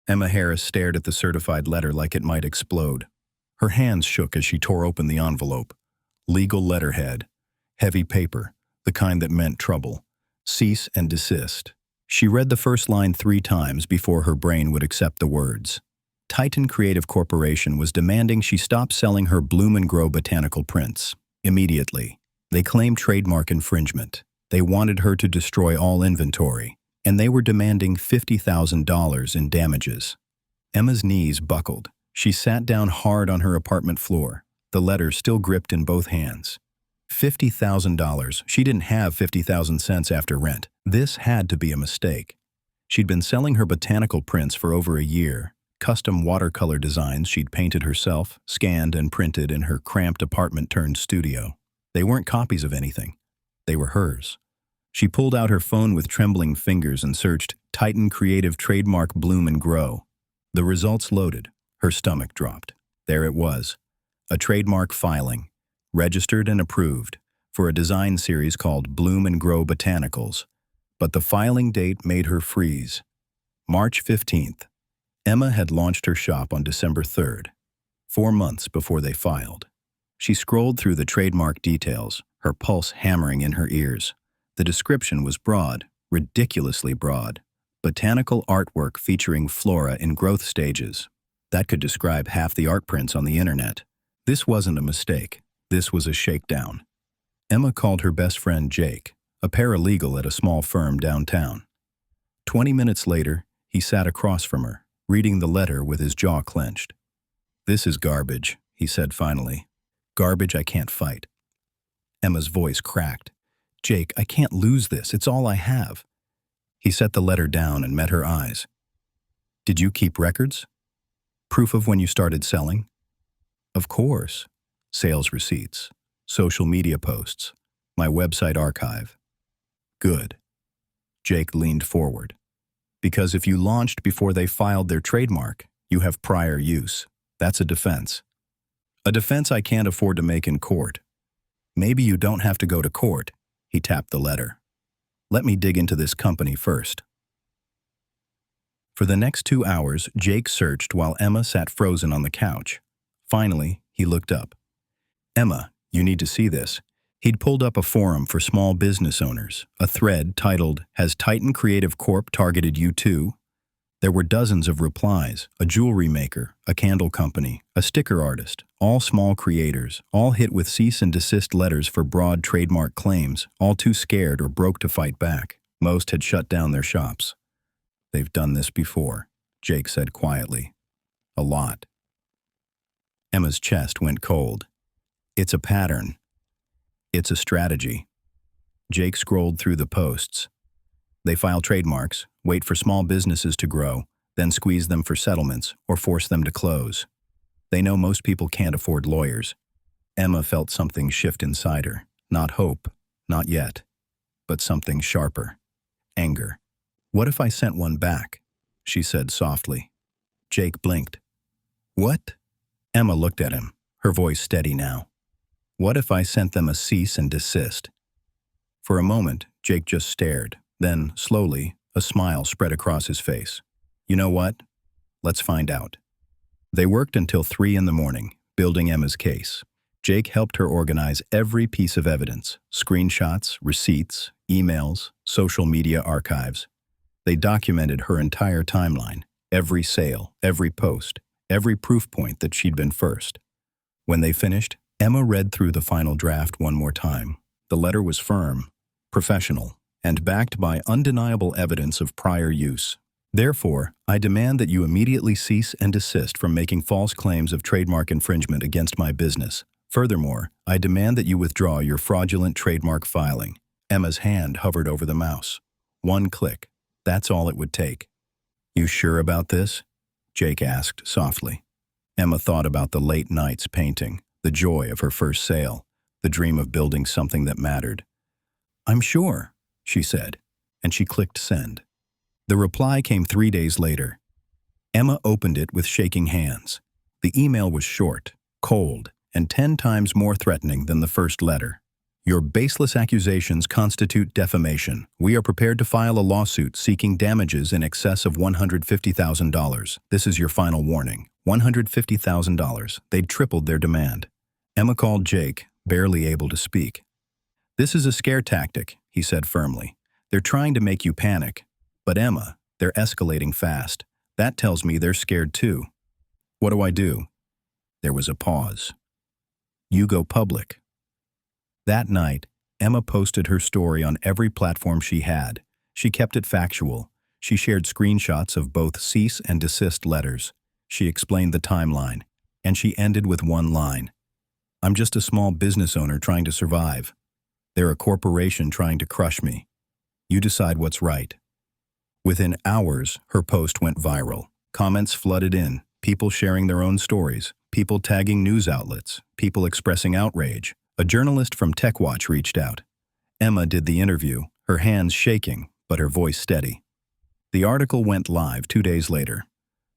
Emma Harris stared at the certified letter like it might explode. Her hands shook as she tore open the envelope. Legal letterhead. Heavy paper, the kind that meant trouble. Cease and desist. She read the first line 3 times before her brain would accept the words. Titan Creative Corporation was demanding she stop selling her Bloom and Grow botanical prints. Immediately. They claimed trademark infringement. They wanted her to destroy all inventory, and they were demanding $50,000 in damages. Emma's knees buckled. She sat down hard on her apartment floor, the letter still gripped in both hands. $50,000. She didn't have 50,000 cents after rent. This had to be a mistake. She'd been selling her botanical prints for over a year, custom watercolor designs she'd painted herself, scanned and printed in her cramped apartment-turned-studio. They weren't copies of anything. They were hers. She pulled out her phone with trembling fingers and searched Titan Creative Trademark Bloom and Grow. The results loaded. Her stomach dropped. There it was. A trademark filing, registered and approved, for a design series called Bloom and Grow Botanicals. But the filing date made her freeze. March 15th. Emma had launched her shop on December 3rd, 4 months before they filed. She scrolled through the trademark details, her pulse hammering in her ears. The description was broad, ridiculously broad. Botanical artwork featuring flora in growth stages. That could describe half the art prints on the internet. This wasn't a mistake. This was a shakedown. Emma called her best friend Jake, a paralegal at a small firm downtown. 20 minutes later, he sat across from her, reading the letter with his jaw clenched. "This is garbage," he said finally. "Garbage I can't fight." Emma's voice cracked. "Jake, I can't lose this. It's all I have." He set the letter down and met her eyes. "Did you keep records? Proof of when you started selling?" "Of course. Sales receipts, social media posts, my website archive." "Good." Jake leaned forward. "Because if you launched before they filed their trademark, you have prior use. That's a defense. A defense I can't afford to make in court." "Maybe you don't have to go to court." He tapped the letter. "Let me dig into this company first." For the next 2 hours, Jake searched while Emma sat frozen on the couch. Finally, he looked up. "Emma, you need to see this." He'd pulled up a forum for small business owners, a thread titled, "Has Titan Creative Corp targeted you too?" There were dozens of replies, a jewelry maker, a candle company, a sticker artist, all small creators, all hit with cease and desist letters for broad trademark claims, all too scared or broke to fight back. Most had shut down their shops. "They've done this before," Jake said quietly. "A lot." Emma's chest went cold. "It's a pattern. It's a strategy." Jake scrolled through the posts. They file trademarks, wait for small businesses to grow, then squeeze them for settlements or force them to close. They know most people can't afford lawyers. Emma felt something shift inside her. Not hope, not yet, but something sharper. Anger. "What if I sent one back?" she said softly. Jake blinked. "What?" Emma looked at him, her voice steady now. "What if I sent them a cease and desist?" For a moment, Jake just stared. Then, slowly, a smile spread across his face. "You know what? Let's find out." They worked until 3 in the morning, building Emma's case. Jake helped her organize every piece of evidence, screenshots, receipts, emails, social media archives. They documented her entire timeline, every sale, every post, every proof point that she'd been first. When they finished, Emma read through the final draft one more time. The letter was firm, professional, and backed by undeniable evidence of prior use. "Therefore, I demand that you immediately cease and desist from making false claims of trademark infringement against my business. Furthermore, I demand that you withdraw your fraudulent trademark filing." Emma's hand hovered over the mouse. One click. That's all it would take. "You sure about this?" Jake asked softly. Emma thought about the late nights painting, the joy of her first sale, the dream of building something that mattered. "I'm sure," she said, and she clicked send. The reply came 3 days later. Emma opened it with shaking hands. The email was short, cold, and 10 times more threatening than the first letter. Your baseless accusations constitute defamation. We are prepared to file a lawsuit seeking damages in excess of $150,000. This is your final warning. $150,000. They'd tripled their demand. Emma called Jake, barely able to speak. This is a scare tactic, he said firmly. They're trying to make you panic. But Emma, they're escalating fast. That tells me they're scared too. What do I do? There was a pause. You go public. That night, Emma posted her story on every platform she had. She kept it factual. She shared screenshots of both cease and desist letters. She explained the timeline. And she ended with one line. I'm just a small business owner trying to survive. They're a corporation trying to crush me. You decide what's right. Within hours, her post went viral. Comments flooded in, people sharing their own stories, people tagging news outlets, people expressing outrage. A journalist from TechWatch reached out. Emma did the interview, her hands shaking, but her voice steady. The article went live 2 days later.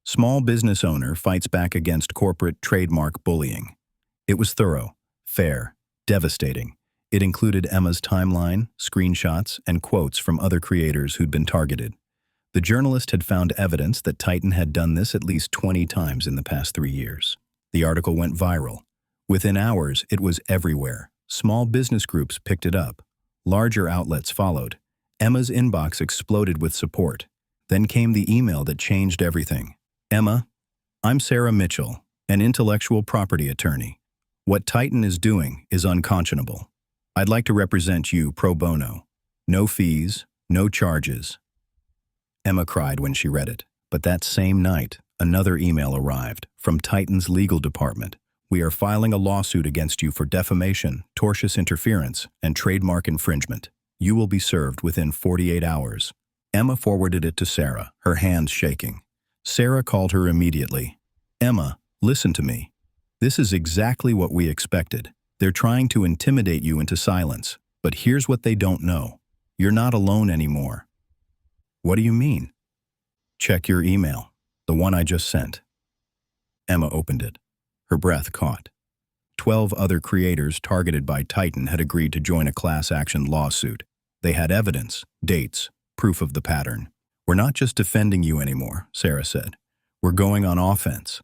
Small business owner fights back against corporate trademark bullying. It was thorough, fair, devastating. It included Emma's timeline, screenshots, and quotes from other creators who'd been targeted. The journalist had found evidence that Titan had done this at least 20 times in the past 3 years. The article went viral. Within hours, it was everywhere. Small business groups picked it up. Larger outlets followed. Emma's inbox exploded with support. Then came the email that changed everything. Emma, I'm Sarah Mitchell, an intellectual property attorney. What Titan is doing is unconscionable. I'd like to represent you pro bono. No fees, no charges. Emma cried when she read it. But that same night, another email arrived from Titan's legal department. We are filing a lawsuit against you for defamation, tortious interference, and trademark infringement. You will be served within 48 hours. Emma forwarded it to Sarah, her hands shaking. Sarah called her immediately. Emma, listen to me. This is exactly what we expected. They're trying to intimidate you into silence. But here's what they don't know. You're not alone anymore. What do you mean? Check your email, the one I just sent. Emma opened it. Her breath caught. 12 other creators targeted by Titan had agreed to join a class action lawsuit. They had evidence, dates, proof of the pattern. We're not just defending you anymore, Sarah said. We're going on offense.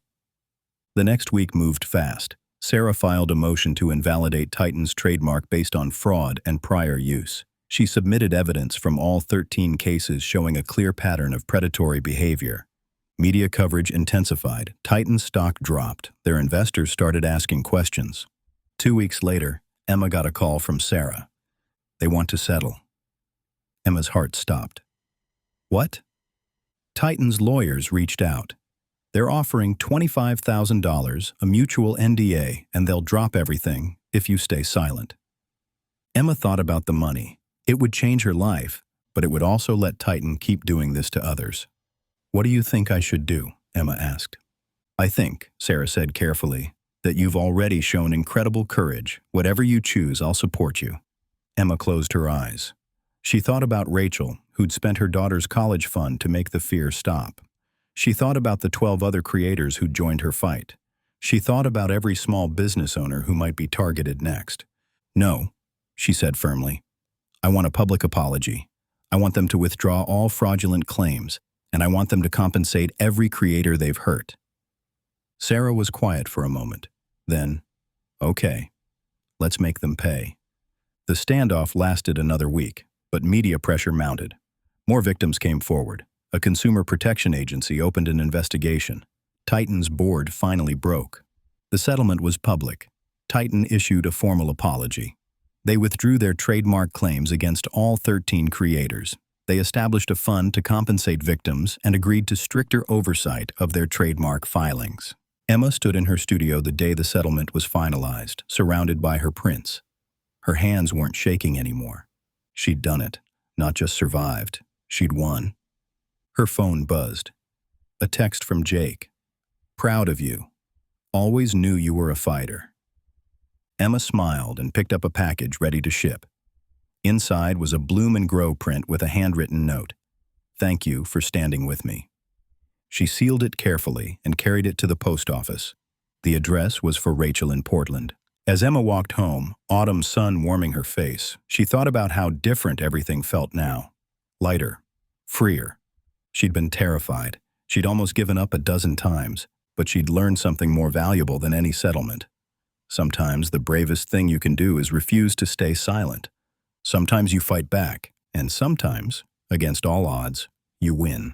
The next week moved fast. Sarah filed a motion to invalidate Titan's trademark based on fraud and prior use. She submitted evidence from all 13 cases showing a clear pattern of predatory behavior. Media coverage intensified. Titan's stock dropped. Their investors started asking questions. 2 weeks later, Emma got a call from Sarah. They want to settle. Emma's heart stopped. What? Titan's lawyers reached out. They're offering $25,000, a mutual NDA, and they'll drop everything if you stay silent. Emma thought about the money. It would change her life, but it would also let Titan keep doing this to others. What do you think I should do? Emma asked. I think, Sarah said carefully, that you've already shown incredible courage. Whatever you choose, I'll support you. Emma closed her eyes. She thought about Rachel, who'd spent her daughter's college fund to make the fear stop. She thought about the 12 other creators who'd joined her fight. She thought about every small business owner who might be targeted next. No, she said firmly. I want a public apology. I want them to withdraw all fraudulent claims, and I want them to compensate every creator they've hurt. Sarah was quiet for a moment. Then, okay, let's make them pay. The standoff lasted another week, but media pressure mounted. More victims came forward. A consumer protection agency opened an investigation. Titan's board finally broke. The settlement was public. Titan issued a formal apology. They withdrew their trademark claims against all 13 creators. They established a fund to compensate victims and agreed to stricter oversight of their trademark filings. Emma stood in her studio the day the settlement was finalized, surrounded by her prints. Her hands weren't shaking anymore. She'd done it, not just survived. She'd won. Her phone buzzed. A text from Jake. Proud of you. Always knew you were a fighter. Emma smiled and picked up a package ready to ship. Inside was a Bloom and Grow print with a handwritten note. Thank you for standing with me. She sealed it carefully and carried it to the post office. The address was for Rachel in Portland. As Emma walked home, autumn sun warming her face, she thought about how different everything felt now. Lighter. Freer. She'd been terrified. She'd almost given up a dozen times, but she'd learned something more valuable than any settlement. Sometimes the bravest thing you can do is refuse to stay silent. Sometimes you fight back, and sometimes, against all odds, you win.